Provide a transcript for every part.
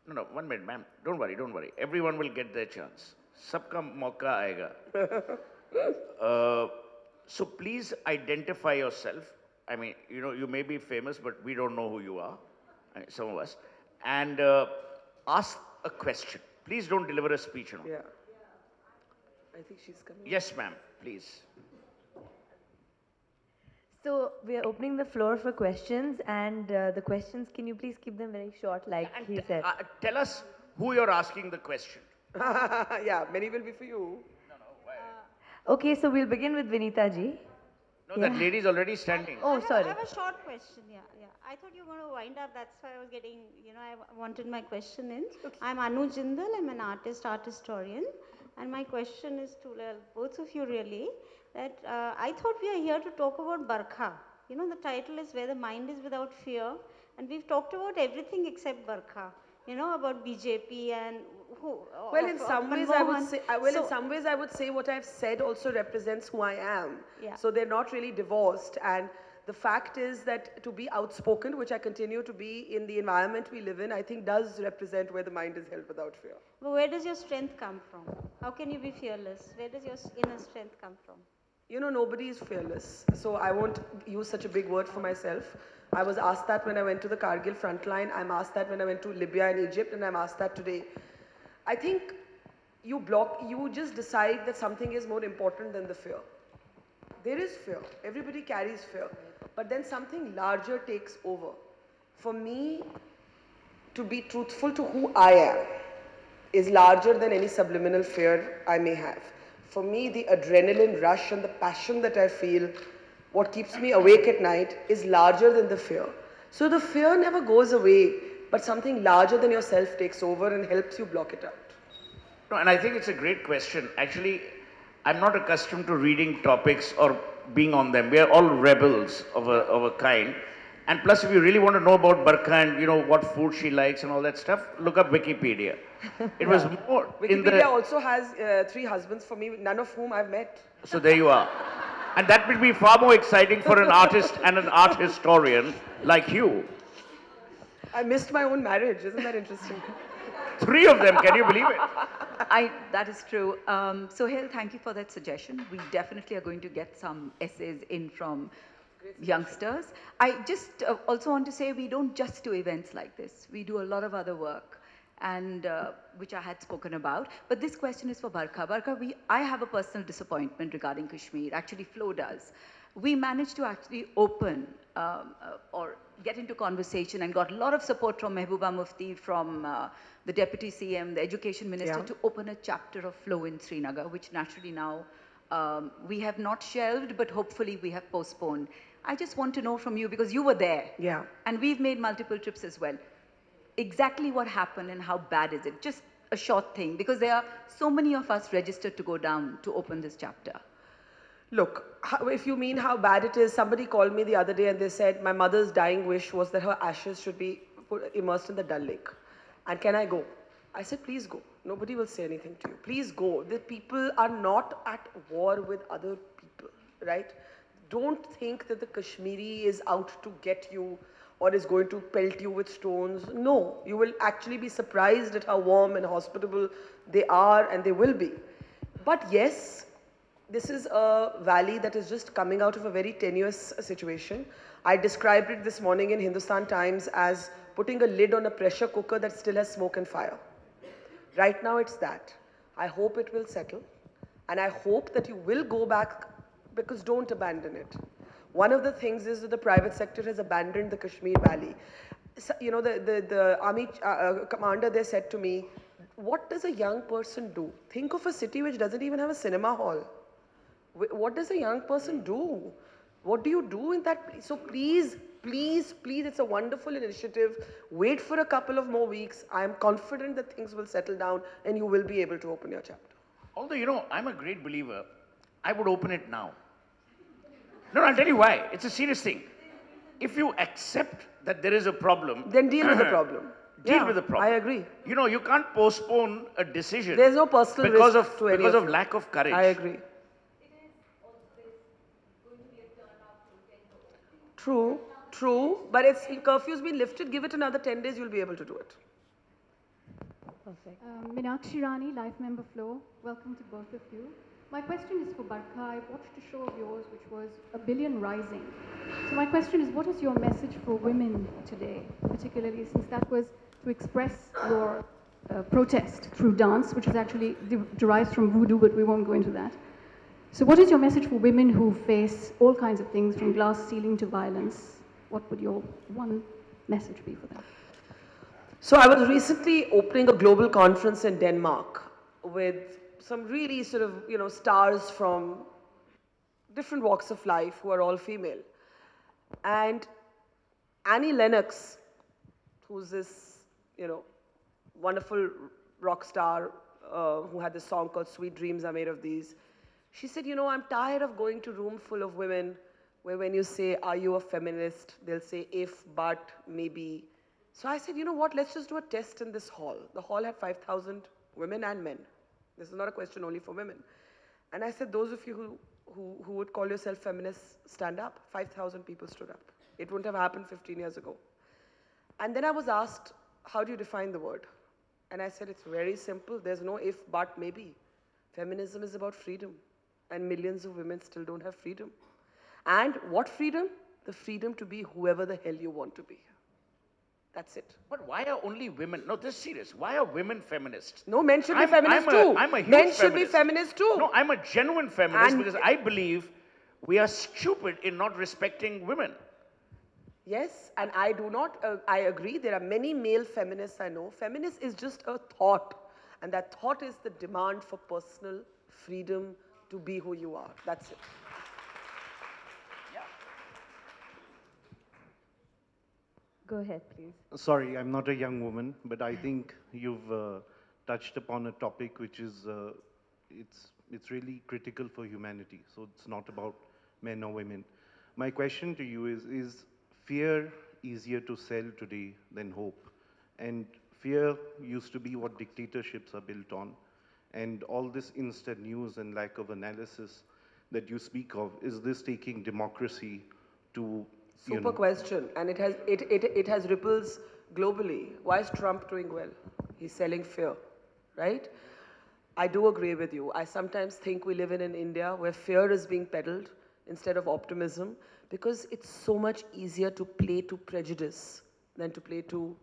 No, no, 1 minute, ma'am. Don't worry, don't worry. Everyone will get their chance. Sabka mauka aega. Uh, so please identify yourself. I mean, you know, you may be famous, but we don't know who you are, I mean, some of us. And ask a question. Please don't deliver a speech. You know. Yeah. I think she's coming. Yes, ma'am, please. So we are opening the floor for questions, and the questions, can you please keep them very short, like And he said? tell us who you're asking the question. Yeah, many will be for you. Okay, so we'll begin with Vinita ji. No, Yeah. that lady's already standing. Oh, sorry. I have a short question. Yeah, yeah. I thought you were going to wind up. That's why I was getting, I wanted my question in. I'm Anu Jindal. I'm an art historian. And my question is to both of you really, that I thought we are here to talk about Barkha. You know, the title is Where the Mind is Without Fear. And we've talked about everything except Barkha. You know, about BJP and who. Well, in some ways, I would Manmohan. say. In some ways, I would say what I've said also represents who I am. Yeah. So they're not really divorced. And the fact is that to be outspoken, which I continue to be in the environment we live in, I think does represent where the mind is held without fear. But where does your strength come from? How can you be fearless? Where does your inner strength come from? You know, nobody is fearless. So I won't use such a big word for myself. I was asked that when I went to the Kargil front line. I'm asked that when I went to Libya and Egypt, and I'm asked that today. I think you just decide that something is more important than the fear. There is fear. Everybody carries fear. But then something larger takes over. For me, to be truthful to who I am is larger than any subliminal fear I may have. For me, the adrenaline rush and the passion that I feel, what keeps me awake at night, is larger than the fear. So the fear never goes away, but something larger than yourself takes over and helps you block it out. No, and I think it's a great question. Actually, I'm not accustomed to reading topics or being on them. We are all rebels of a kind. And plus, if you really want to know about Barkha and you know what food she likes and all that stuff, look up Wikipedia. It was more in Wikipedia the. also has 3 husbands for me, none of whom I've met. So there you are. And that will be far more exciting for an artist and an art historian like you. I missed my own marriage. Isn't that interesting? 3 of them, can you believe it? That is true. Sohail, thank you for that suggestion. We definitely are going to get some essays in from youngsters. I just also want to say we don't just do events like this. We do a lot of other work, and which I had spoken about. But this question is for Barkha. Barkha, I have a personal disappointment regarding Kashmir. Actually, Flo does. We managed to actually open or get into conversation and got a lot of support from Mehbooba Mufti, from the Deputy CM, the Education Minister, to open a chapter of Flow in Srinagar, which naturally now we have not shelved, but hopefully we have postponed. I just want to know from you, because you were there. Yeah. And we've made multiple trips as well. Exactly what happened and how bad is it? Just a short thing, because there are so many of us registered to go down to open this chapter. Look, if you mean how bad it is, somebody called me the other day and they said my mother's dying wish was that her ashes should be immersed in the Dal Lake. And can I go? I said, please go. Nobody will say anything to you. Please go. The people are not at war with other people, right? Don't think that the Kashmiri is out to get you or is going to pelt you with stones. No, you will actually be surprised at how warm and hospitable they are, and they will be. But yes, this is a valley that is just coming out of a very tenuous situation. I described it this morning in Hindustan Times as putting a lid on a pressure cooker that still has smoke and fire. Right now it's that. I hope it will settle, and I hope that you will go back, because don't abandon it. One of the things is that the private sector has abandoned the Kashmir Valley. So, you know, the army commander there said to me, what does a young person do? Think of a city which doesn't even have a cinema hall. What does a young person do? What do you do in that place? So please, please, please, it's a wonderful initiative. Wait for a couple of more weeks. I am confident that things will settle down and you will be able to open your chapter. Although, you know, I'm a great believer. I would open it now. No, I'll tell you why. It's a serious thing. If you accept that there is a problem, then deal with the problem. Deal with the problem. I agree. You know, you can't postpone a decision. There's no personal because risk of to any because of of you. lack of courage. I agree. True, true. But it's curfew's been lifted. Give it another 10 days. You'll be able to do it. Perfect. Meenakshi Rani, Life Member Flow. Welcome to both of you. My question is for Barkha. I watched a show of yours which was A Billion Rising. So my question is, what is your message for women today, particularly since that was to express your protest through dance, which is actually derives from voodoo, but we won't go into that. So what is your message for women who face all kinds of things, from glass ceiling to violence? What would your one message be for them? So I was recently opening a global conference in Denmark with some really sort of, stars from different walks of life who are all female. And Annie Lennox, who's this, wonderful rock star who had this song called Sweet Dreams Are Made of These, she said, I'm tired of going to a room full of women where when you say, are you a feminist, they'll say if, but, maybe. So I said, you know what, let's just do a test in this hall. The hall had 5,000 women and men. This is not a question only for women. And I said, those of you who would call yourself feminists, stand up. 5,000 people stood up. It wouldn't have happened 15 years ago. And then I was asked, how do you define the word? And I said, it's very simple. There's no if, but, maybe. Feminism is about freedom. And millions of women still don't have freedom. And what freedom? The freedom to be whoever the hell you want to be. That's it. But why are only women? No, this is serious. Why are women feminists? No, men should be feminists too. I'm a huge Men should be feminist. feminists too. No, I'm a genuine feminist And- because I believe we are stupid in not respecting women. Yes, and I do not, I agree. There are many male feminists I know. Feminist is just a thought. And that thought is the demand for personal freedom to be who you are. That's it. Go ahead, please. Sorry, I'm not a young woman, but I think you've touched upon a topic which is, it's really critical for humanity. So it's not about men or women. My question to you is fear easier to sell today than hope? And fear used to be what dictatorships are built on. And all this instant news and lack of analysis that you speak of, is this taking democracy to, Super question. And it has ripples globally. Why is Trump doing well? He's selling fear, right? I do agree with you. I sometimes think we live in an India where fear is being peddled instead of optimism, because it's so much easier to play to prejudice than to play to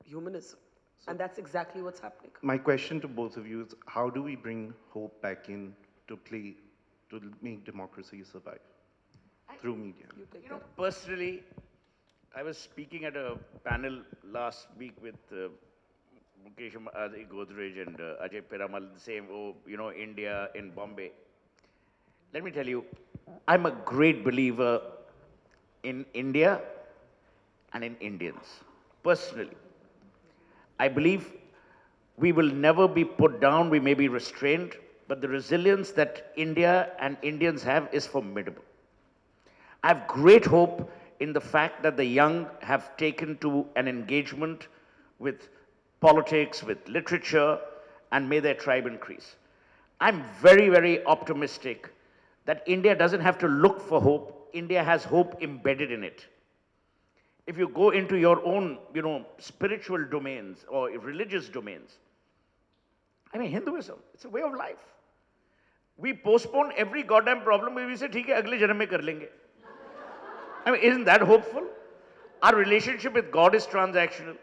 humanism. And that's exactly what's happening. my question to both of you is, how do we bring hope back in to play, to make democracy survive through media? Personally, I was speaking at a panel last week with Mukesh Godrej and Ajay Piramal, the same, India in Bombay. Let me tell you, I'm a great believer in India and in Indians, personally. I believe we will never be put down, we may be restrained, but the resilience that India and Indians have is formidable. I have great hope in the fact that the young have taken to an engagement with politics, with literature, and may their tribe increase. I'm very, very optimistic that India doesn't have to look for hope. India has hope embedded in it. If you go into your own, spiritual domains or religious domains, I mean, Hinduism, it's a way of life. We postpone every goddamn problem. We say, "ठीक है, अगले जन्म में कर लेंगे." I mean, isn't that hopeful? Our relationship with God is transactional.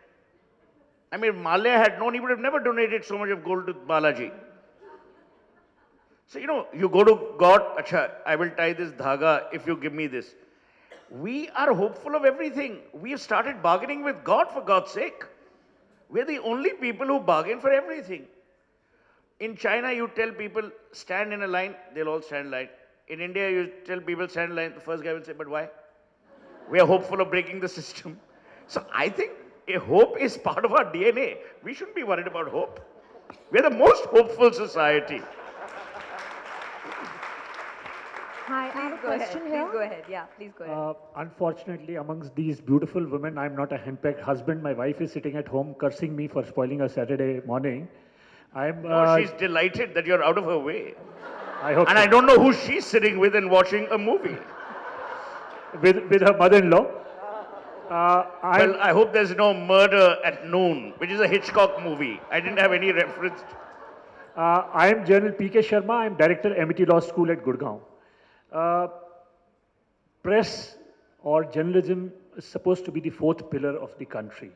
I mean, if Malaya had known, he would have never donated so much of gold to Balaji. So, you go to God, "Acha, I will tie this dhaga if you give me this." We are hopeful of everything. We have started bargaining with God, for God's sake. We're the only people who bargain for everything. In China, you tell people, stand in a line, they'll all stand in line. In India, you tell people, stand in line, the first guy will say, "But why?" We are hopeful of breaking the system. So I think a hope is part of our DNA. We shouldn't be worried about hope. We're the most hopeful society. Hi, I have a question here. Please go ahead. Yeah, please go ahead. Unfortunately, amongst these beautiful women, I'm not a henpecked husband. My wife is sitting at home cursing me for spoiling her Saturday morning. She's delighted that you're out of her way. I hope And I don't know who she's sitting with and watching a movie. with her mother-in-law. Well, I hope there's no Murder at Noon, which is a Hitchcock movie. I didn't have any reference. I am General P.K. Sharma. I am Director, MIT Law School at Gurgaon. Press or journalism is supposed to be the fourth pillar of the country.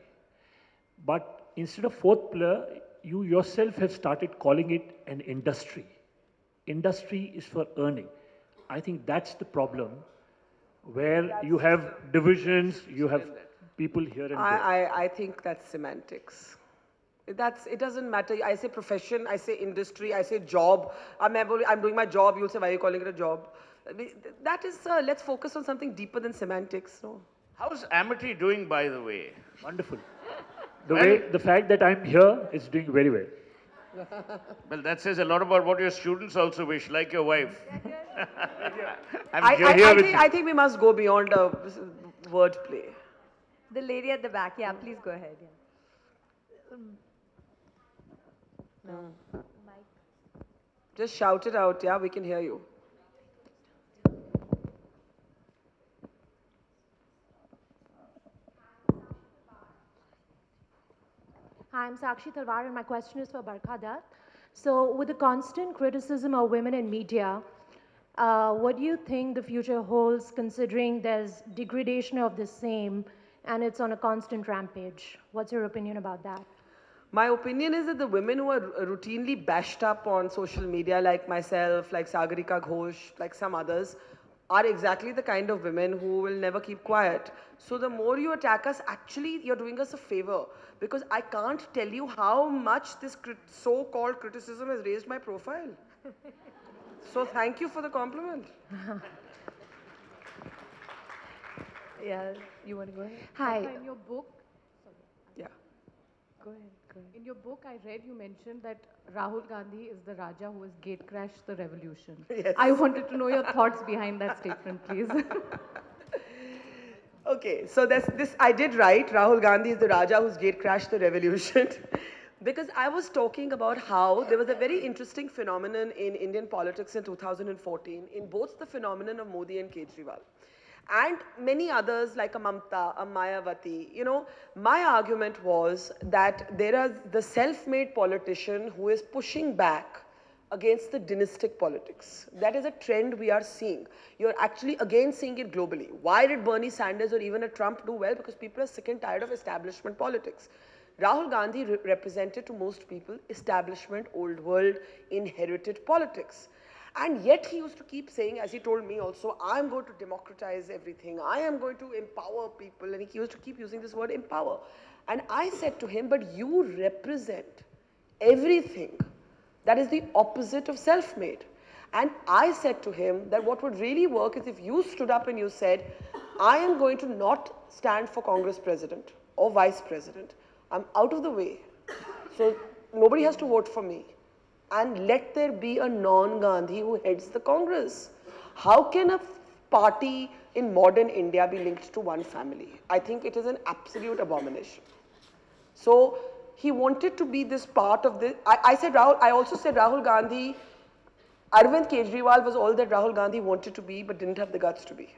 But instead of fourth pillar, you yourself have started calling it an industry. Industry is for earning. I think that's the problem, where you have divisions, you have people here and there. I think that's semantics. It doesn't matter. I say profession, I say industry, I say job. I'm doing my job, you'll say, why are you calling it a job? That is, let's focus on something deeper than semantics. No? How's Amity doing, by the way? Wonderful. The fact that I'm here is doing very well. Well, that says a lot about what your students also wish, like your wife. I think we must go beyond wordplay. The lady at the back, yeah, please go ahead. Yeah. No. Just shout it out, yeah, we can hear you. Hi, I'm Sakshi Talwar, and my question is for Barkha Dutt. So, with the constant criticism of women in media, what do you think the future holds, considering there's degradation of the same and it's on a constant rampage? What's your opinion about that? My opinion is that the women who are routinely bashed up on social media, like myself, like Sagarika Ghosh, like some others, are exactly the kind of women who will never keep quiet. So the more you attack us, actually you're doing us a favor, because I can't tell you how much this so-called criticism has raised my profile. So thank you for the compliment. Yeah, you want to go ahead? Hi. In your book, Yeah. Go ahead. in your book, I read you mentioned that Rahul Gandhi is the Raja who has gate-crashed the revolution. Yes. I wanted to know your thoughts behind that statement, please. Okay, so I did write, Rahul Gandhi is the Raja who's gate-crashed the revolution. Because I was talking about how there was a very interesting phenomenon in Indian politics in 2014, in both the phenomenon of Modi and Kejriwal, and many others like a Mamta, a Mayawati. You know, my argument was that there is the self-made politician who is pushing back against the dynastic politics. That is a trend we are seeing. You're actually again seeing it globally. Why did Bernie Sanders or even a Trump do well? Because people are sick and tired of establishment politics. Rahul Gandhi represented to most people establishment, old world, inherited politics. And yet he used to keep saying, as he told me also, I'm going to democratize everything. I am going to empower people. And he used to keep using this word empower. And I said to him, but you represent everything that is the opposite of self-made. And I said to him that what would really work is if you stood up and you said, I am going to not stand for Congress president or vice president. I'm out of the way. So nobody has to vote for me. And let there be a non-Gandhi who heads the Congress. How can a party in modern India be linked to one family? I think it is an absolute abomination. So he wanted to be this part of this. I also said Rahul Gandhi, Arvind Kejriwal was all that Rahul Gandhi wanted to be but didn't have the guts to be.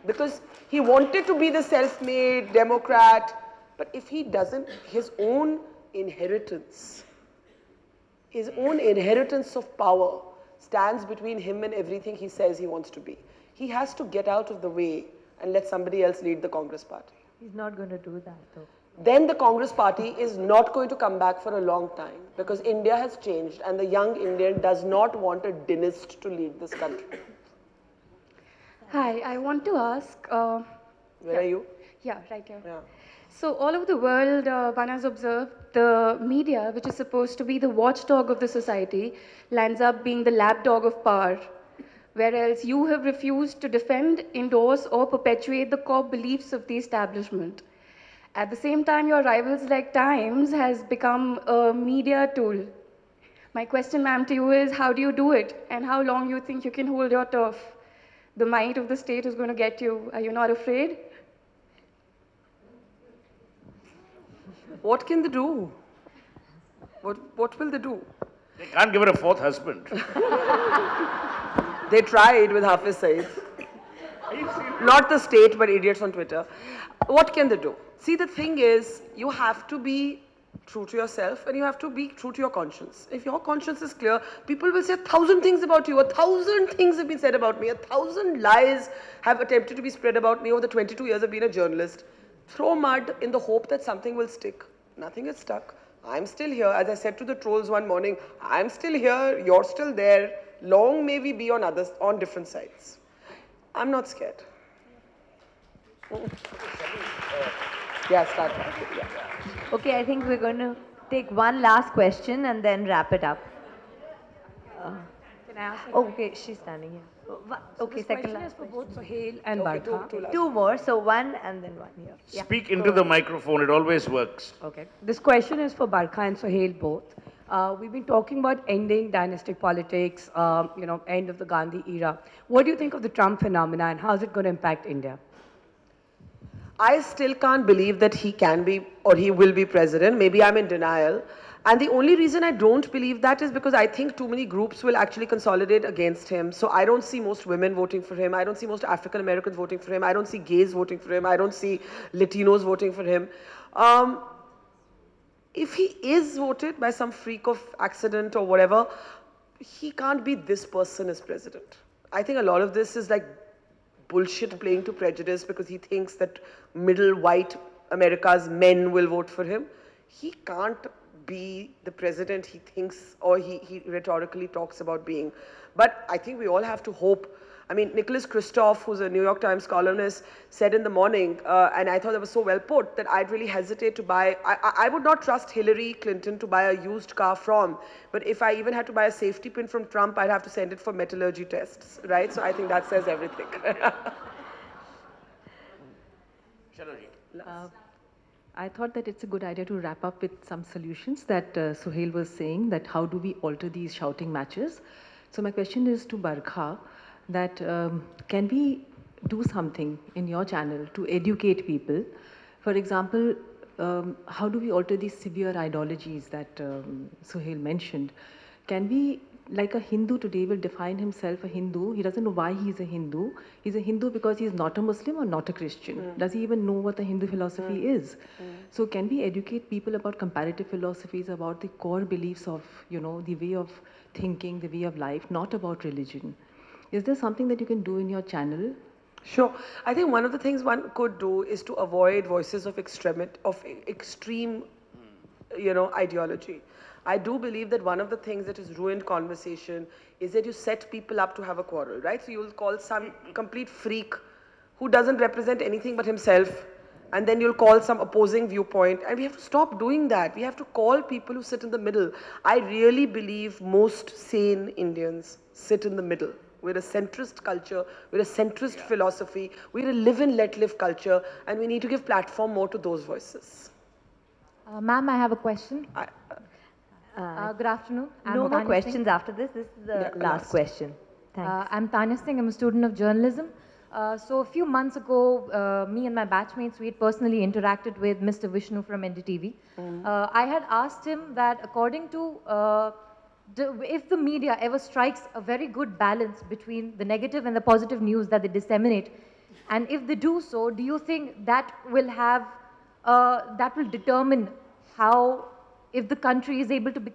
Because he wanted to be the self-made Democrat, but if he doesn't, his own inheritance of power stands between him and everything he says he wants to be. He has to get out of the way and let somebody else lead the Congress party. He's not going to do that, though. Then the Congress party is not going to come back for a long time, because India has changed and the young Indian does not want a dynast to lead this country. Hi, I want to ask. Where are you? Yeah, right here. Yeah. So all over the world, one has observed the media, which is supposed to be the watchdog of the society, lands up being the lapdog of power. Whereas you have refused to defend, endorse, or perpetuate the core beliefs of the establishment. At the same time, your rivals like Times has become a media tool. My question, ma'am, to you is, how do you do it? And how long you think you can hold your turf? The might of the state is going to get you. Are you not afraid? What can they do? What will they do? They can't give her a fourth husband. They tried with Hafiz Saeed. Not the state, but idiots on Twitter. What can they do? See, the thing is, you have to be true to yourself and you have to be true to your conscience. If your conscience is clear, people will say 1,000 things about you. 1,000 things have been said about me. 1,000 lies have attempted to be spread about me over the 22 years I've been a journalist. Throw mud in the hope that something will stick. Nothing is stuck. I'm still here. As I said to the trolls one morning, I'm still here, you're still there. Long may we be on different sides. I'm not scared. Yeah, start. Yeah. Okay, I think we're going to take one last question and then wrap it up. Can I ask? Okay, she's standing here. Okay, second Question is last for question. both Sohail and Okay, Barkha. Two more, so one and then one here. Yeah. Speak into the microphone, it always works. Okay. This question is for Barkha and Sohail both. We've been talking about ending dynastic politics, end of the Gandhi era. What do you think of the Trump phenomena and how is it going to impact India? I still can't believe that he can be or he will be president. Maybe I'm in denial. And the only reason I don't believe that is because I think too many groups will actually consolidate against him. So I don't see most women voting for him. I don't see most African Americans voting for him. I don't see gays voting for him. I don't see Latinos voting for him. If he is voted by some freak of accident or whatever, he can't be this person as president. I think a lot of this is like bullshit playing to prejudice because he thinks that middle white America's men will vote for him. He can't be the president he thinks or he rhetorically talks about being. But I think we all have to hope. I mean, Nicholas Kristof, who's a New York Times columnist, said in the morning, and I thought that was so well put, that I'd really hesitate to buy, I would not trust Hillary Clinton to buy a used car from, but if I even had to buy a safety pin from Trump, I'd have to send it for metallurgy tests, right? So I think that says everything. I thought that it's a good idea to wrap up with some solutions that Sohail was saying, that how do we alter these shouting matches. So my question is to Barkha, that can we do something in your channel to educate people? For example, how do we alter these severe ideologies that Sohail mentioned? Can we, like a Hindu today will define himself a Hindu, he doesn't know why he's a Hindu. He's a Hindu because he's not a Muslim or not a Christian. Does he even know what the Hindu philosophy is? So can we educate people about comparative philosophies, about the core beliefs of, the way of thinking, the way of life, not about religion? Is there something that you can do in your channel? Sure. I think one of the things one could do is to avoid voices of extreme, ideology. I do believe that one of the things that has ruined conversation is that you set people up to have a quarrel, right? So you'll call some complete freak who doesn't represent anything but himself, and then you'll call some opposing viewpoint, and we have to stop doing that. We have to call people who sit in the middle. I really believe most sane Indians sit in the middle. We're a centrist culture, we're a centrist philosophy, we're a live and let live culture, and we need to give platform more to those voices. Ma'am, I have a question. Good afternoon. No more questions after this. This is the last question. Thanks. I'm Tanya Singh. I'm a student of journalism. So a few months ago, me and my batchmates, we had personally interacted with Mr. Vishnu from NDTV. I had asked him that according to if the media ever strikes a very good balance between the negative and the positive news that they disseminate, and if they do so, do you think that will determine how, if the country is able to be,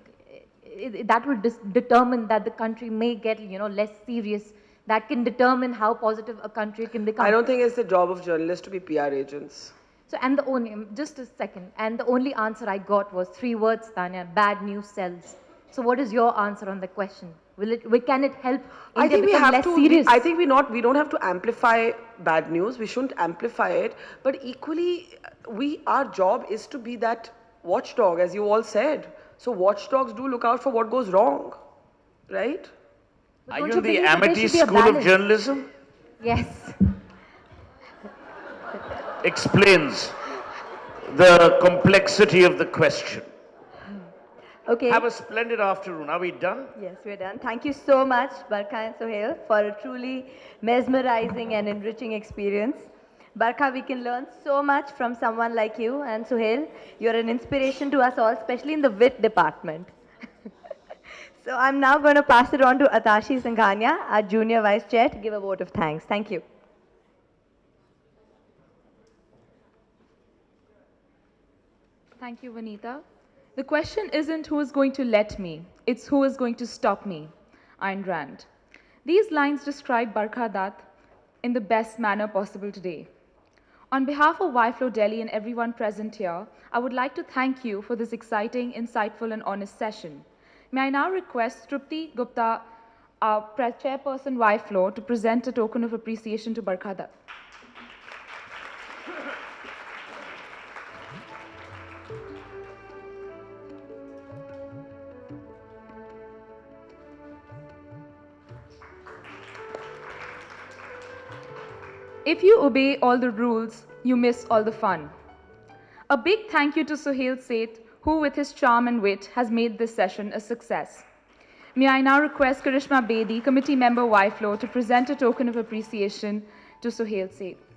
that will determine that the country may get, less serious, that can determine how positive a country can become? I don't think it's the job of journalists to be PR agents. So, and the only, just a second, and the only answer I got was 3 words, Tanya: bad news sells. So what is your answer on the question? Can it help India become less serious? I think we don't have to amplify bad news. We shouldn't amplify it. But equally, our job is to be that watchdog, as you all said. So watchdogs do look out for what goes wrong, right? Are you in the Amity School of Journalism? Yes. Explains the complexity of the question. Okay. Have a splendid afternoon. Are we done? Yes, we're done. Thank you so much, Barkha and Sohail, for a truly mesmerizing and enriching experience. Barkha, we can learn so much from someone like you, and Sohail, you're an inspiration to us all, especially in the wit department. So I'm now going to pass it on to Atashi Singhania, our Junior Vice Chair, to give a vote of thanks. Thank you. Thank you, Vanita. The question isn't who is going to let me, it's who is going to stop me. Ayn Rand. These lines describe Barkha Dutt in the best manner possible today. On behalf of YFLO Delhi and everyone present here, I would like to thank you for this exciting, insightful, and honest session. May I now request Trupti Gupta, our chairperson YFLO, to present a token of appreciation to Barkha Dutt. If you obey all the rules, you miss all the fun. A big thank you to Suhail Seth, who with his charm and wit has made this session a success. May I now request Karishma Bedi, committee member YFLO, to present a token of appreciation to Suhail Seth.